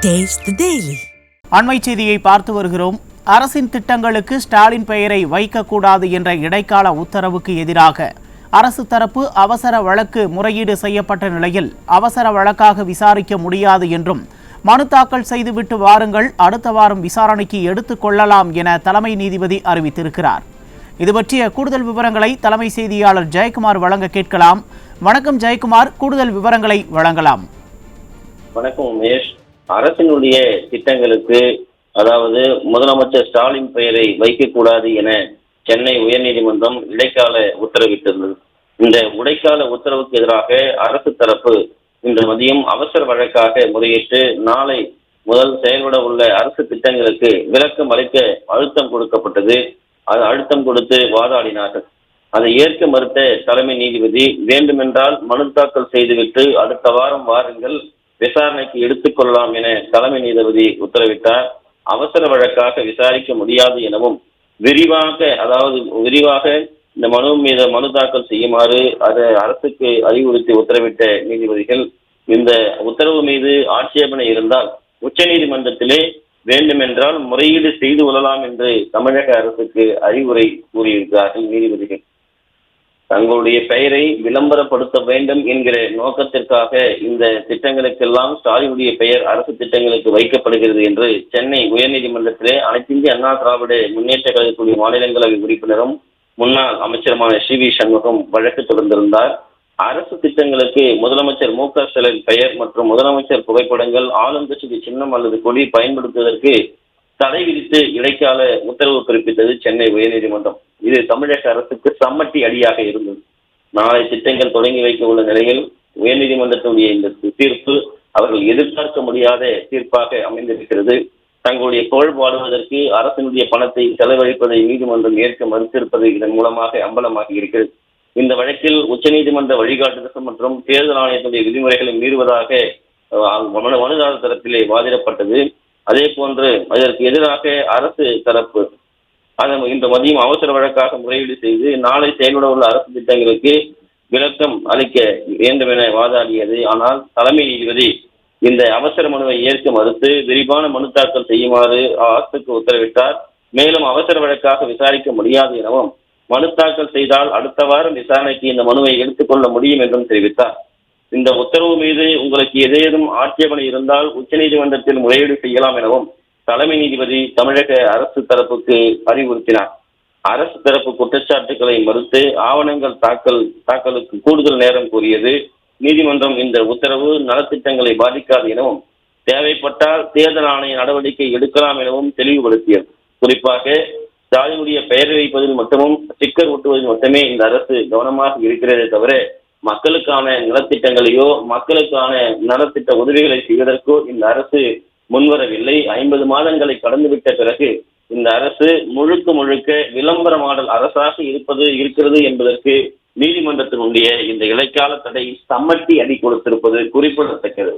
Taste the Daily. அண்மை செய்தியை பார்த்து வருகிறோம். அரசின் திட்டங்களுக்கு ஸ்டாலின் பெயரை வைக்கக்கூடாது என்ற இடைக்கால உத்தரவுக்கு எதிராக அரசு தரப்பு அவசர வழக்கு முறையீடு செய்யப்பட்ட நிலையில் அவசர வழக்காக விசாரிக்க முடியாது என்றும் மனு தாக்கல் செய்துவிட்டு வாருங்கள், அடுத்த வாரம் விசாரணைக்கு எடுத்துக் கொள்ளலாம் என தலைமை நீதிபதி அறிவித்திருக்கிறார். இது பற்றிய கூடுதல் விவரங்களை தலைமை செய்தியாளர் ஜெயக்குமார் வழங்க கேட்கலாம். வணக்கம் ஜெயக்குமார், கூடுதல் விவரங்களை வழங்கலாம். வணக்கம் உமேஷ். அரசினுடைய திட்டங்களுக்கு அதாவது முதலமைச்சர் ஸ்டாலின் பெயரை வைக்கக்கூடாது என சென்னை உயர்நீதிமன்றம் இடைக்கால உத்தரவிட்டிருந்தது. இந்த இடைக்கால உத்தரவுக்கு எதிராக அரசு தரப்பு இன்று மதியம் அவசர வழக்காக முறையிட்டு நாளை முதல் செயல்பட உள்ள அரசு திட்டங்களுக்கு விளக்கம் அளிக்க அழுத்தம் கொடுக்கப்பட்டது. அது அழுத்தம் கொடுத்து வாதாடினார்கள். அதை ஏற்க மறுத்த தலைமை நீதிபதி வேண்டுமென்றால் மனு தாக்கல் செய்துவிட்டு அடுத்த வாரம் வாருங்கள், விசாரணைக்கு எடுத்துக்கொள்ளலாம் என தலைமை நீதிபதி உத்தரவிட்டார். அவசர வழக்காக விசாரிக்க முடியாது எனவும் விரிவாக இந்த மனு மீது மனு தாக்கல் செய்யுமாறு அதை அரசுக்கு அறிவுறுத்தி உத்தரவிட்ட நீதிபதிகள் இந்த உத்தரவு மீது ஆட்சேபனை இருந்தால் உச்சநீதிமன்றத்திலே வேண்டுமென்றால் முறையீடு செய்து கொள்ளலாம் என்று தமிழக அரசுக்கு அறிவுரை கூறியிருக்கிறார்கள் நீதிபதிகள். தங்களுடைய பெயரை விளம்பரப்படுத்த வேண்டும் என்கிற நோக்கத்திற்காக இந்த திட்டங்களுக்கெல்லாம் ஸ்டாலினுடைய பெயர் அரசு திட்டங்களுக்கு வைக்கப்படுகிறது என்று சென்னை உயர்நீதிமன்றத்திலே அனைத்து இந்திய அண்ணா திராவிட முன்னேற்ற கழகத்துடைய மாநிலங்களவை உறுப்பினரும் முன்னாள் அமைச்சருமான சி.வி. சண்முகம் வழக்கு தொடர்ந்திருந்தார். அரசு திட்டங்களுக்கு முதலமைச்சர் மு.க. ஸ்டாலின் பெயர் மற்றும் முதலமைச்சர் புகைப்படங்கள், ஆளுங்கட்சி சின்னம் அல்லது கொடி பயன்படுத்துவதற்கு தடை விதித்து இடைக்கால உத்தரவு பிறப்பித்தது சென்னை உயர்நீதிமன்றம். இது தமிழக அரசுக்கு சம்மட்டி அடியாக இருந்தது. நாளை திட்டங்கள் தொடங்கி வைக்க உள்ள நிலையில் உயர்நீதிமன்றத்துடைய இந்த தீர்ப்பு அவர்கள் எதிர்பார்க்க முடியாத தீர்ப்பாக அமைந்திருக்கிறது. தங்களுடைய புகழ் வாழ்வதற்கு அரசினுடைய பணத்தை செலவழிப்பதை நீதிமன்றம் ஏற்க மறுத்திருப்பது இதன் மூலமாக அம்பலமாகி இருக்கிறது. இந்த வழக்கில் உச்சநீதிமன்ற வழிகாட்டுதல் மற்றும் தேர்தல் ஆணையத்துடைய விதிமுறைகளை மீறுவதாக மனுதாரர் தரப்பிலே வாதிடப்பட்டது. அதே போன்று அதற்கு எதிராக அரசு தரப்பு இந்த மதியம் அவசர வழக்காக முறையீடு செய்து நாளை செயல்பட உள்ள அரசு திட்டங்களுக்கு விளக்கம் அளிக்க வேண்டும் என வாதாடியது. ஆனால் தலைமை நீதிபதி இந்த அவசர மனுவை ஏற்க மறுத்து விரிவான மனு தாக்கல் செய்யுமாறு அரசுக்கு உத்தரவிட்டார். மேலும் அவசர வழக்காக விசாரிக்க முடியாது எனவும் மனு தாக்கல் செய்தால் அடுத்த வாரம் விசாரணைக்கு இந்த மனுவை எடுத்துக்கொள்ள முடியும் என்றும் தெரிவித்தார். இந்த உத்தரவு மீது உங்களுக்கு ஏதேனும் ஆட்சேபனை இருந்தால் உச்சநீதிமன்றத்தில் முறையீடு செய்யலாம் எனவும் தலைமை நீதிபதி தமிழக அரசு தரப்புக்கு அறிவுறுத்தினார். அரசு தரப்பு குற்றச்சாட்டுகளை மறுத்து ஆவணங்கள் தாக்கலுக்கு கூடுதல் நேரம் கோரியது. நீதிமன்றம் இந்த உத்தரவு நலத்திட்டங்களை பாதிக்காது எனவும் தேவைப்பட்டால் தேர்தல் ஆணைய நடவடிக்கை எடுக்கலாம் எனவும் தெளிவுபடுத்தியது. குறிப்பாக ஸ்டாலினுடைய பெயர் வைப்பதில் மட்டுமும் ஸ்டிக்கர் ஒட்டுவதில் மட்டுமே இந்த அரசு கவனமாக இருக்கிறதே தவிர மக்களுக்கான நலத்திட்டங்களையோ மக்களுக்கான நலத்திட்ட உதவிகளை செய்வதற்கோ இந்த அரசு முன்வரவில்லை. 50 மாதங்களை கடந்துவிட்ட பிறகு இந்த அரசு முழுக்க விளம்பர மாடல் அரசாக இருக்கிறது என்பதற்கு நீதிமன்றத்தினுடைய இந்த இடைக்கால தடை சம்மட்டி அடி கொடுத்திருப்பது குறிப்பிடத்தக்கது.